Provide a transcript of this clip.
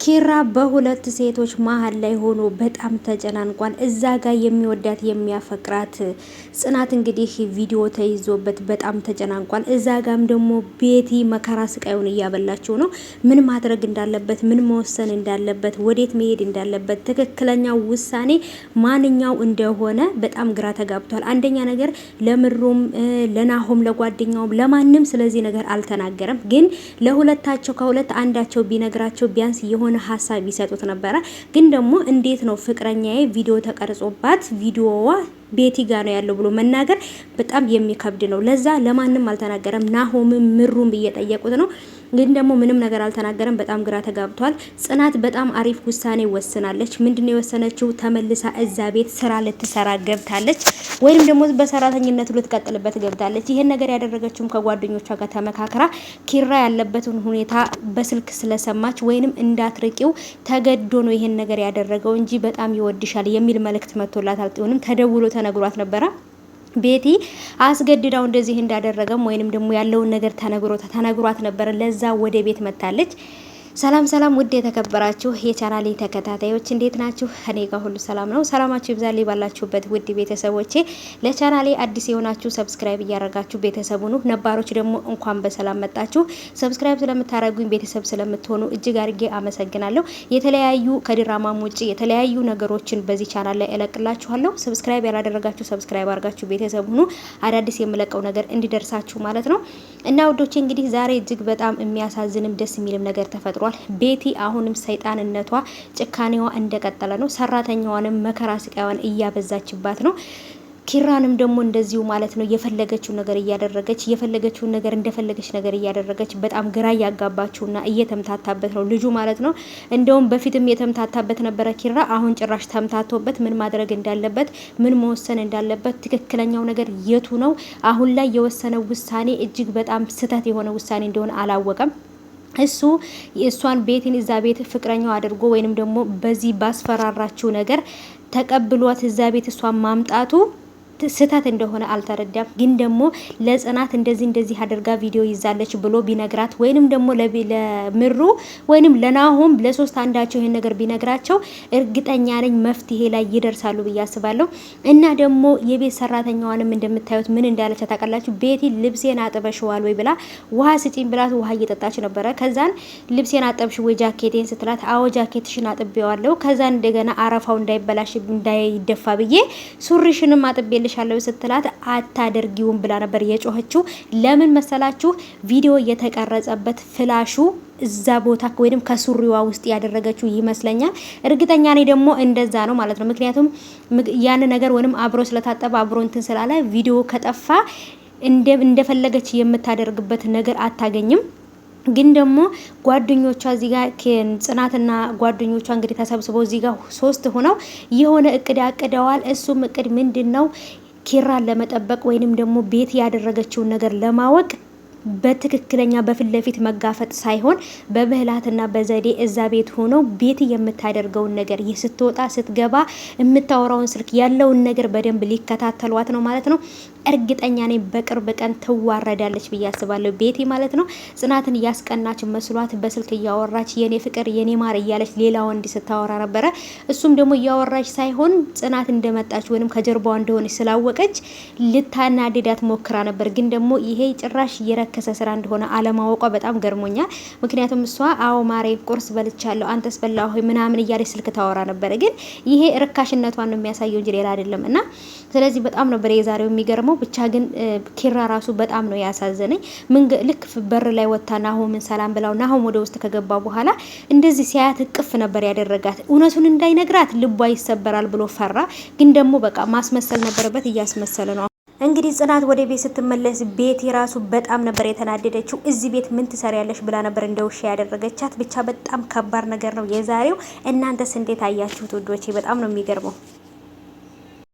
ኪራ በሁለት ሴቶች መሀል ላይ ሆኖ በጣም ተጨናንቋል። እዛ ጋር የሚወዳት የሚያፈቅራት ጽናት እንግዲህ ቪዲዮ ተይዞበት በጣም ተጨናንቋል። እዛ ጋም ደግሞ ቤቲ መከራ ስቃዩን እያበላቸው ነው። ምን ማድረግ እንዳለበት፣ ምን መወሰን እንዳለበት፣ ወዴት መሄድ እንዳለበት፣ ትክክለኛው ውሳኔ ማንኛው እንደሆነ በጣም ግራ ተጋብቷል። አንደኛ ነገር ለምሩም ለናሆም ለጓደኛውም ለማንም ስለዚህ ነገር አልተናገረም። ግን ለሁለታቸው ከሁለት አንዳቸው ቢነግራቸው ቢያንስ የሆነ ሀሳብ ይሰጡት ነበረ። ግን ደግሞ እንዴት ነው ፍቅረኛዬ ቪዲዮ ተቀርጾባት ቪዲዮዋ ቤቲ ጋር ነው ያለው ብሎ መናገር በጣም የሚከብድ ነው። ለዛ ለማንም አልተናገረም። ናሆምም ምሩም እየጠየቁት ነው። ግን ደግሞ ምንም ነገር አልተናገረም። በጣም ግራ ተጋብቷል። ጽናት በጣም አሪፍ ውሳኔ ወስናለች። ምንድነው የወሰነችው? ተመልሳ እዛ ቤት ስራ ልትሰራ ገብታለች፣ ወይንም ደግሞ በሰራተኝነት ልትቀጥልበት ገብታለች። ይሄን ነገር ያደረገችውም ከጓደኞቿ ጋር ተመካከራ ኪራ ያለበትን ሁኔታ በስልክ ስለሰማች ወይንም እንዳትርቂው ተገዶ ነው ይሄን ነገር ያደረገው እንጂ በጣም ይወድሻል የሚል መልእክት መጥቶላታል። ወይንም ተደውሎ ተነግሯት ነበረ። ቤቲ አስገድዳው እንደዚህ እንዳደረገም ወይንም ደግሞ ያለውን ነገር ተነግሯት ነበር። ለዛ ወደ ቤት መጣለች። ሰላም ሰላም፣ ውድ የተከበራችሁ የቻናሌ ተከታታዮች እንዴት ናችሁ? እኔ ጋር ሁሉ ሰላም ነው። ሰላማችሁ ይብዛልኝ ባላችሁበት ውድ ቤተሰቦቼ። ለቻናሌ አዲስ የሆናችሁ ሰብስክራይብ እያደረጋችሁ ቤተሰቡ ነው። ነባሮች ደግሞ እንኳን በሰላም መጣችሁ። ሰብስክራይብ ስለምታደርጉኝ ቤተሰብ ስለምትሆኑ እጅግ አድርጌ አመሰግናለሁ። የተለያዩ ከድራማም ውጪ የተለያዩ ነገሮችን በዚህ ቻናል ላይ እለቅላችኋለሁ። ሰብስክራይብ ያላደረጋችሁ ሰብስክራይብ አድርጋችሁ ቤተሰብ ሁኑ፣ አዳዲስ የምለቀው ነገር እንዲደርሳችሁ ማለት ነው። እና ውዶቼ እንግዲህ ዛሬ እጅግ በጣም የሚያሳዝንም ደስ የሚልም ነገር ተፈጥሯል። ቤቲ አሁንም ሰይጣንነቷ ጭካኔዋ እንደቀጠለ ነው። ሰራተኛዋንም መከራ ስቃይዋን እያበዛችባት ነው። ኪራንም ደግሞ እንደዚሁ ማለት ነው። የፈለገችው ነገር እያደረገች የፈለገችውን ነገር እንደፈለገች ነገር እያደረገች በጣም ግራ እያጋባችውና እየተምታታበት ነው ልጁ ማለት ነው። እንደውም በፊትም የተምታታበት ነበረ ኪራ። አሁን ጭራሽ ተምታቶበት ምን ማድረግ እንዳለበት፣ ምን መወሰን እንዳለበት፣ ትክክለኛው ነገር የቱ ነው፣ አሁን ላይ የወሰነው ውሳኔ እጅግ በጣም ስህተት የሆነ ውሳኔ እንደሆነ አላወቀም። እሱ የእሷን ቤትን እዛ ቤት ፍቅረኛው አድርጎ ወይንም ደግሞ በዚህ ባስፈራራችው ነገር ተቀብሏት እዛ ቤት እሷን ማምጣቱ ስህተት እንደሆነ አልተረዳም። ግን ደግሞ ለጽናት እንደዚህ አድርጋ ቪዲዮ ይዛለች ብሎ ቢነግራት ወይንም ደግሞ ለምሩ ወይንም ለናሆም ለሶስት አንዳቸው ይሄን ነገር ቢነግራቸው እርግጠኛ ነኝ መፍትሄ ላይ ይደርሳሉ ብዬ አስባለሁ። እና ደግሞ የቤት ሰራተኛዋንም እንደምታዩት ምን እንዳለች ታውቃላችሁ? ቤቲ ልብሴን አጥበሽዋል ወይ ብላ ውሃ ስጪኝ ብላት ውሃ እየጠጣች ነበረ። ከዛን ልብሴን አጠብሽ ወይ ጃኬቴን ስትላት አዎ ጃኬትሽን አጥቤዋለሁ፣ ከዛን እንደገና አረፋው እንዳይበላሽ እንዳይደፋ ብዬ ሱሪሽንም አጥቤ ልሻለው ስትላት አታደርጊውም ብላ ነበር የጮኸችው። ለምን መሰላችሁ? ቪዲዮ የተቀረጸበት ፍላሹ እዛ ቦታ ወይንም ከሱሪዋ ውስጥ ያደረገችው ይመስለኛል። እርግጠኛ ነኝ ደግሞ እንደዛ ነው ማለት ነው። ምክንያቱም ያን ነገር ወይንም አብሮ ስለታጠበ አብሮ እንትን ስላለ ቪዲዮ ከጠፋ እንደፈለገች የምታደርግበት ነገር አታገኝም። ግን ደግሞ ጓደኞቿ እዚህ ጋር ጽናትና ጓደኞቿ እንግዲህ ተሰብስበው እዚህ ጋር ሶስት ሆነው የሆነ እቅድ ያቅደዋል። እሱም እቅድ ምንድነው? ኪራን ለመጠበቅ ወይንም ደግሞ ቤት ያደረገችውን ነገር ለማወቅ በትክክለኛ በፊት ለፊት መጋፈጥ ሳይሆን በብህላትና በዘዴ እዛ ቤት ሆነው ቤት የምታደርገውን ነገር ስትወጣ ስትገባ የምታወራውን ስልክ ያለውን ነገር በደንብ ሊከታተሏት ነው ማለት ነው። እርግጠኛ ነኝ በቅርብ ቀን ትዋረዳለች ብዬ አስባለሁ ቤቲ ማለት ነው። ጽናትን ያስቀናች መስሏት በስልክ እያወራች የኔ ፍቅር የኔ ማር እያለች ሌላ ወንድ ስታወራ ነበረ። እሱም ደግሞ እያወራች ሳይሆን ጽናት እንደመጣች ወይንም ከጀርባዋ እንደሆነች ስላወቀች ልታናድዳት ሞክራ ነበር። ግን ደግሞ ይሄ ጭራሽ የረከሰ ስራ እንደሆነ አለማወቋ በጣም ገርሞኛል። ምክንያቱም እሷ አዎ ማሬ ቁርስ በልቻለሁ አንተስ በላህ ሆይ ምናምን እያለች ስልክ ታወራ ነበረ። ግን ይሄ ርካሽነቷን ነው የሚያሳየው እንጂ ሌላ አይደለም። እና ስለዚህ በጣም ነበር የዛሬው የሚገርመው። ብቻ ግን ኪራ ራሱ በጣም ነው ያሳዘነኝ። ልክ በር ላይ ወጣ ናሆምን ሰላም ብላው ናሆም ወደ ውስጥ ከገባ በኋላ እንደዚህ ሲያት እቅፍ ነበር ያደረጋት። እውነቱን እንዳይነግራት ልቧ ይሰበራል ብሎ ፈራ። ግን ደግሞ በቃ ማስመሰል ነበረበት፣ እያስመሰለ ነው። እንግዲህ ጽናት ወደ ቤት ስትመለስ ቤት የራሱ በጣም ነበር የተናደደችው። እዚህ ቤት ምን ትሰሪያለሽ ብላ ነበር እንደ ውሻ ያደረገቻት። ብቻ በጣም ከባድ ነገር ነው የዛሬው። እናንተስ እንዴት አያችሁት ውዶቼ? በጣም ነው የሚገርመው።